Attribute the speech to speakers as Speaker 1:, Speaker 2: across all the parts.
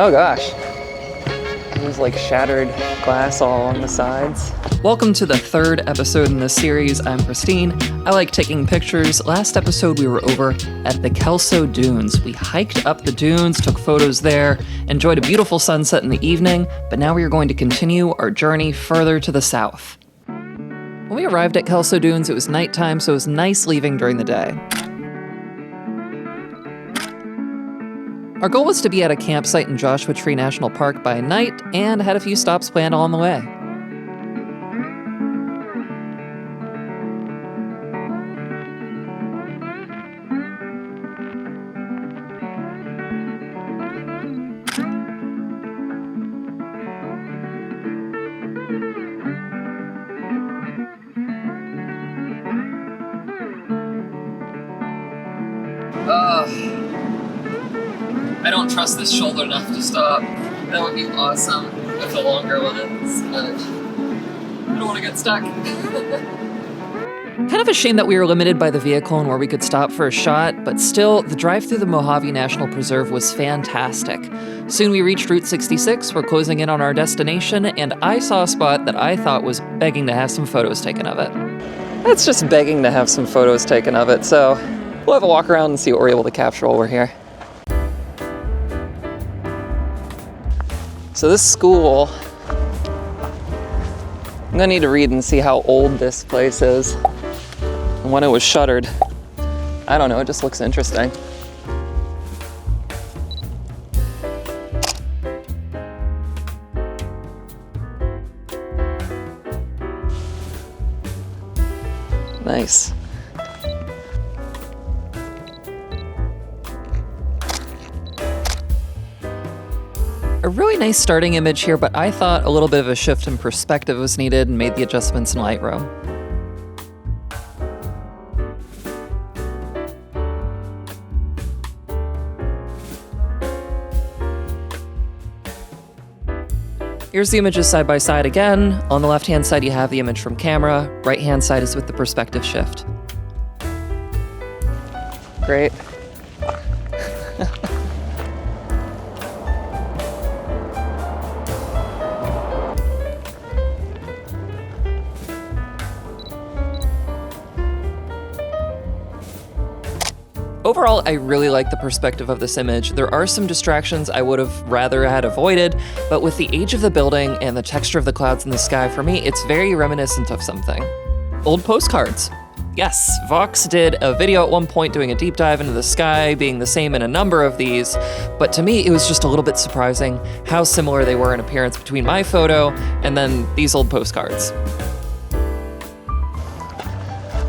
Speaker 1: Oh gosh. There's like shattered glass all along the sides. Welcome to the third episode in this series. I'm Christine. I like taking pictures. Last episode we were over at the Kelso Dunes. We hiked up the dunes, took photos there, enjoyed a beautiful sunset in the evening, but now we are going to continue our journey further to the south. When we arrived at Kelso Dunes, it was nighttime, so it was nice leaving during the day. Our goal was to be at a campsite in Joshua Tree National Park by night and had a few stops planned along the way. I don't trust this shoulder enough to stop. That would be awesome with a longer lens, but I don't want to get stuck. Kind of a shame that we were limited by the vehicle and where we could stop for a shot, but still, the drive through the Mojave National Preserve was fantastic. Soon we reached Route 66, we're closing in on our destination, and I saw a spot that I thought was begging to have some photos taken of it. That's just begging to have some photos taken of it, so we'll have a walk around and see what we're able to capture while we're here. So this school, I'm gonna need to read and see how old this place is and when it was shuttered. I don't know, it just looks interesting. Nice. A really nice starting image here, but I thought a little bit of a shift in perspective was needed and made the adjustments in Lightroom. Here's the images side by side again. On the left-hand side, you have the image from camera. Right-hand side is with the perspective shift. Great. Overall, I really like the perspective of this image. There are some distractions I would have rather had avoided, but with the age of the building and the texture of the clouds in the sky, for me, it's very reminiscent of something. Old postcards. Yes, Vox did a video at one point doing a deep dive into the sky, being the same in a number of these, but to me, it was just a little bit surprising how similar they were in appearance between my photo and then these old postcards.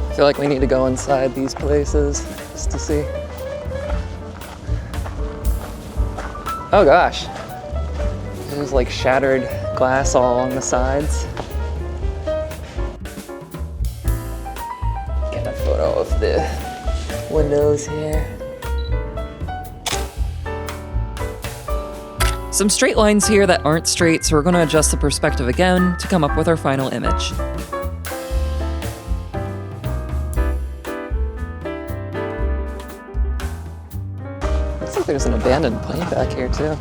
Speaker 1: I feel like we need to go inside these places just to see. Oh gosh. There's like shattered glass all along the sides. Get a photo of the windows here. Some straight lines here that aren't straight, so we're going to adjust the perspective again to come up with our final image. There's an abandoned plane back here too.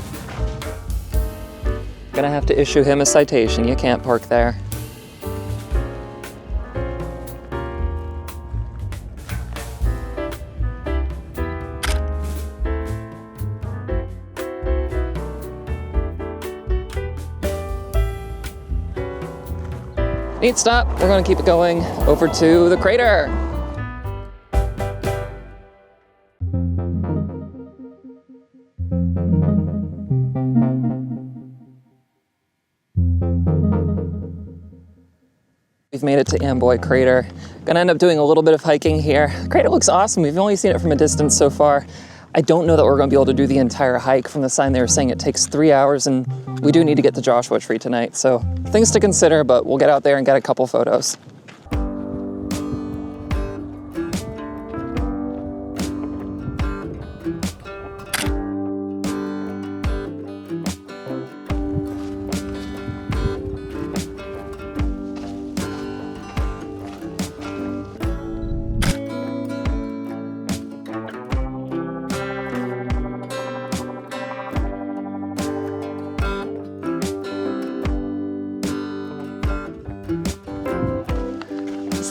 Speaker 1: Gonna have to issue him a citation. You can't park there. Neat stop. We're gonna keep it going over to the crater. We've made it to Amboy Crater. Gonna end up doing a little bit of hiking here. The crater looks awesome. We've only seen it from a distance so far. I don't know that we're gonna be able to do the entire hike. From the sign they were saying it takes 3 hours, and we do need to get to Joshua Tree tonight. So things to consider, but we'll get out there and get a couple photos.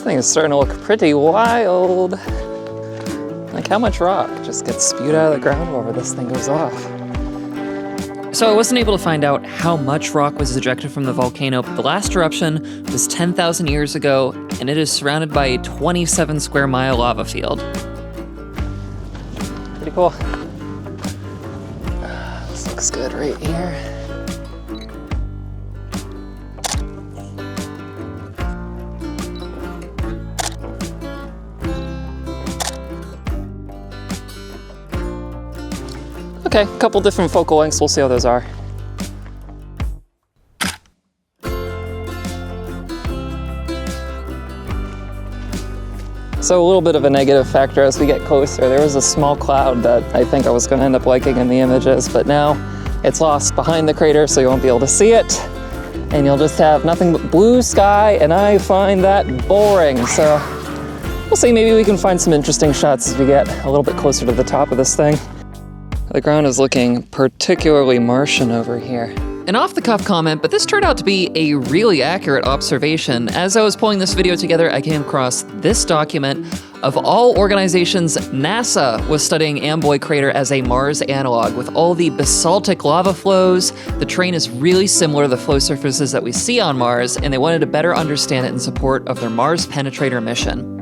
Speaker 1: This thing is starting to look pretty wild. Like how much rock just gets spewed out of the ground whenever this thing goes off. So I wasn't able to find out how much rock was ejected from the volcano, but the last eruption was 10,000 years ago, and it is surrounded by a 27 square mile lava field. Pretty cool. This looks good right here. Okay, a couple different focal lengths, we'll see how those are. So a little bit of a negative factor as we get closer. There was a small cloud that I think I was going to end up liking in the images, but now it's lost behind the crater, so you won't be able to see it. And you'll just have nothing but blue sky, and I find that boring. So we'll see, maybe we can find some interesting shots as we get a little bit closer to the top of this thing. The ground is looking particularly Martian over here. An off-the-cuff comment, but this turned out to be a really accurate observation. As I was pulling this video together, I came across this document. Of all organizations, NASA was studying Amboy Crater as a Mars analog. With all the basaltic lava flows, the terrain is really similar to the flow surfaces that we see on Mars, and they wanted to better understand it in support of their Mars Penetrator mission.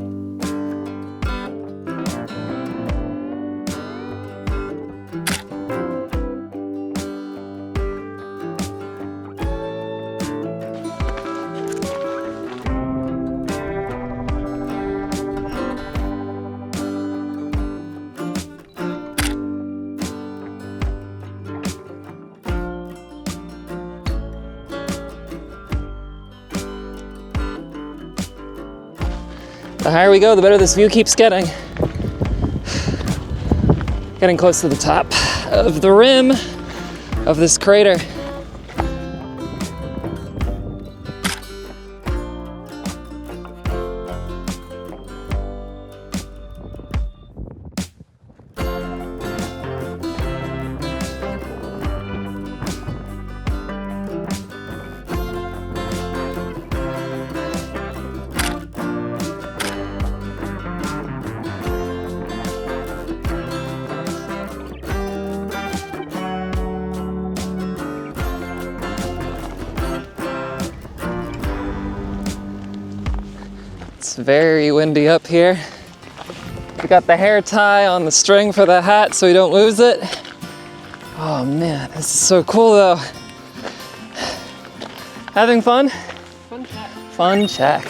Speaker 1: The higher we go, the better this view keeps getting. Getting close to the top of the rim of this crater. It's very windy up here. We got the hair tie on the string for the hat so we don't lose it. Oh man, this is so cool though. Having fun?
Speaker 2: Fun check.
Speaker 1: Fun check.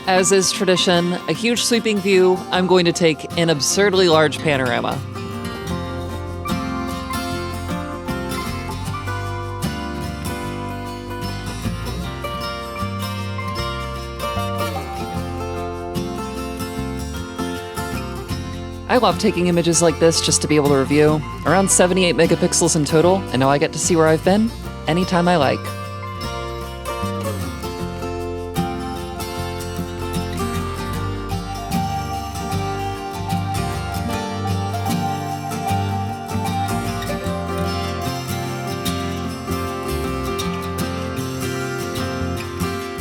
Speaker 1: As is tradition, a huge sweeping view, I'm going to take an absurdly large panorama. I love taking images like this just to be able to review. Around 78 megapixels in total, and now I get to see where I've been anytime I like.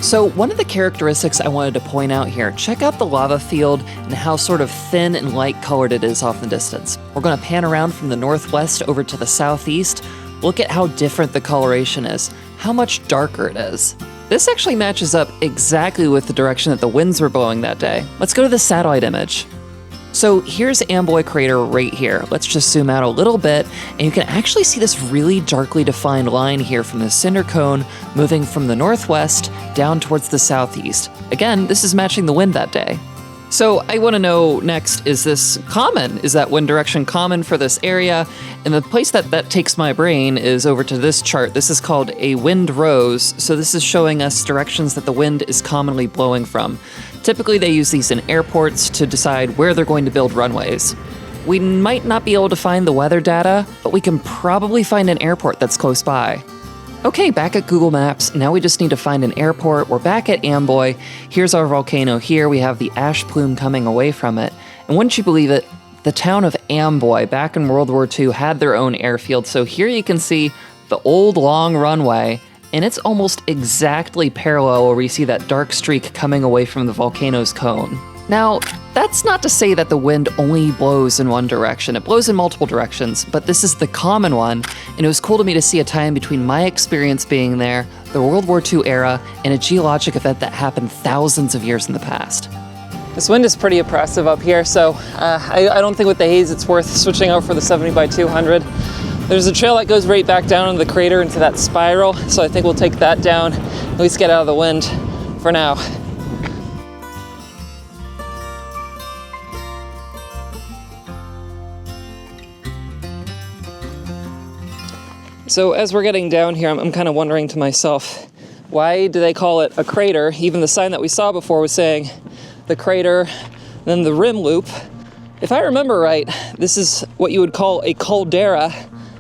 Speaker 1: So one of the characteristics I wanted to point out here, check out the lava field and how sort of thin and light colored it is off in the distance. We're going to pan around from the northwest over to the southeast. Look at how different the coloration is, how much darker it is. This actually matches up exactly with the direction that the winds were blowing that day. Let's go to the satellite image. So here's Amboy Crater right here. Let's just zoom out a little bit, and you can actually see this really darkly defined line here from the cinder cone moving from the northwest down towards the southeast. Again, this is matching the wind that day. So I want to know next, is this common? Is that wind direction common for this area? And the place that takes my brain is over to this chart. This is called a wind rose. So this is showing us directions that the wind is commonly blowing from. Typically they use these in airports to decide where they're going to build runways. We might not be able to find the weather data, but we can probably find an airport that's close by. Okay, back at Google Maps, now we just need to find an airport. We're back at Amboy. Here's our volcano here. We have the ash plume coming away from it. And wouldn't you believe it, the town of Amboy, back in World War II, had their own airfield. So here you can see the old long runway, and it's almost exactly parallel where we see that dark streak coming away from the volcano's cone. Now, that's not to say that the wind only blows in one direction. It blows in multiple directions, but this is the common one, and it was cool to me to see a tie-in between my experience being there, the World War II era, and a geologic event that happened thousands of years in the past. This wind is pretty oppressive up here, so I don't think with the haze it's worth switching out for the 70 by 200. There's a trail that goes right back down into the crater into that spiral, so I think we'll take that down, at least get out of the wind for now. So as we're getting down here, I'm kind of wondering to myself, why do they call it a crater? Even the sign that we saw before was saying the crater, then the rim loop. If I remember right, this is what you would call a caldera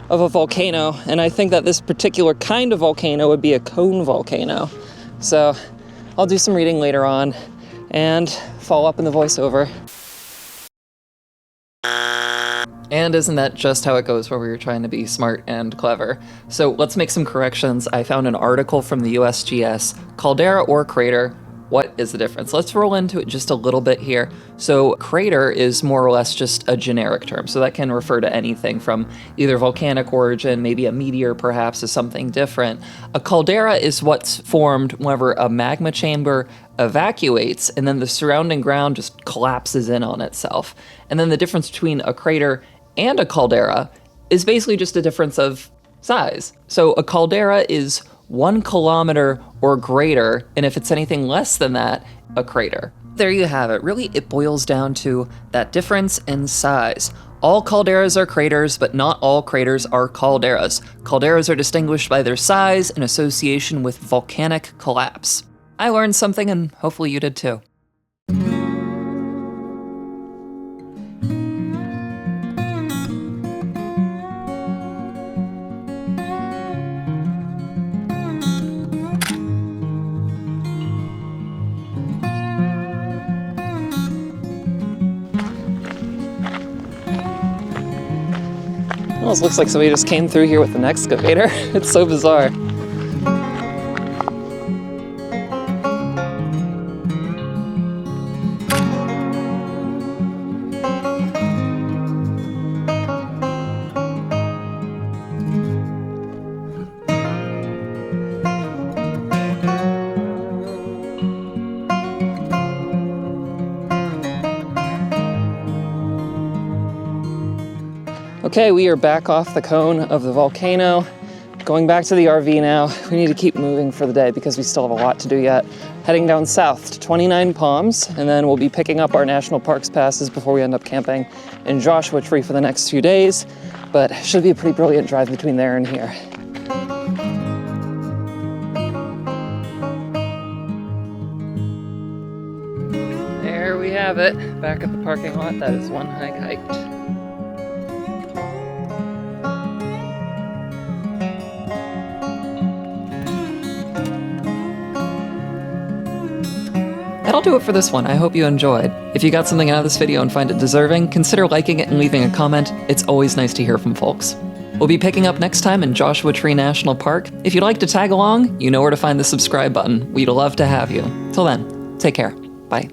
Speaker 1: of a volcano, and I think that this particular kind of volcano would be a cone volcano. So I'll do some reading later on and follow up in the voiceover. And isn't that just how it goes when we were trying to be smart and clever? So let's make some corrections. I found an article from the USGS, caldera or crater. What is the difference? Let's roll into it just a little bit here. So crater is more or less just a generic term. So that can refer to anything from either volcanic origin, maybe a meteor perhaps is something different. A caldera is what's formed whenever a magma chamber evacuates and then the surrounding ground just collapses in on itself. And then the difference between a crater and a caldera is basically just a difference of size. So a caldera is 1 kilometer or greater, and if it's anything less than that, a crater. There you have it. Really, it boils down to that difference in size. All calderas are craters, but not all craters are calderas. Calderas are distinguished by their size in association with volcanic collapse. I learned something, and hopefully you did too. Almost looks like somebody just came through here with an excavator. It's so bizarre. Okay, we are back off the cone of the volcano. Going back to the RV now. We need to keep moving for the day because we still have a lot to do yet. Heading down south to 29 Palms, and then we'll be picking up our national parks passes before we end up camping in Joshua Tree for the next few days. But it should be a pretty brilliant drive between there and here. There we have it, back at the parking lot. That is one hike hiked. That'll do it for this one. I hope you enjoyed. If you got something out of this video and find it deserving, consider liking it and leaving a comment. It's always nice to hear from folks. We'll be picking up next time in Joshua Tree National Park. If you'd like to tag along, you know where to find the subscribe button. We'd love to have you. Till then, take care. Bye.